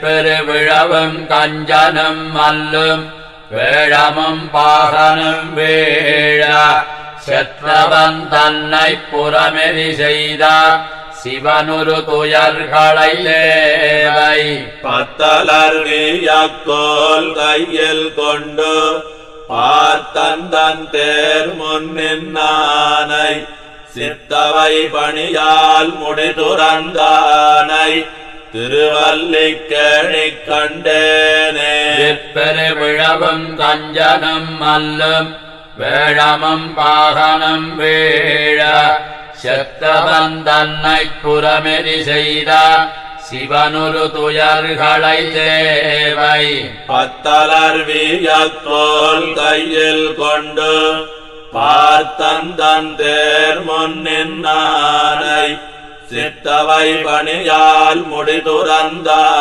விற்பெரு விழவும் கஞ்சனும் மல்லும் வேழமும் பாகனும் வேழ செற்றவன் தன்னை புறமெறி செய்த சிவனுரு துயர்களை தேவை பத்தலர் வீயக்கோல் கையில் கொண்டு பார்த்தந்தன் தேர் முன்னின்னானை சித்தவை பணியால் முடிதுறந்தானை திருவல்லிக்கேணி கண்டேனே விற்பெரு விழவும் கஞ்சனும் மல்லும் வேழமும் பாகனும் வீழ செத்தவன் தன்னை புறமெறி செய்த சிவனுரு துயர்களை தேவை பத்தலர் வீயக்கோல் கையில் கொண்டு பார்த்தந்தன் தேர் முன்னின்னானை சித்தவை பணியால் முடிதுறந்தானை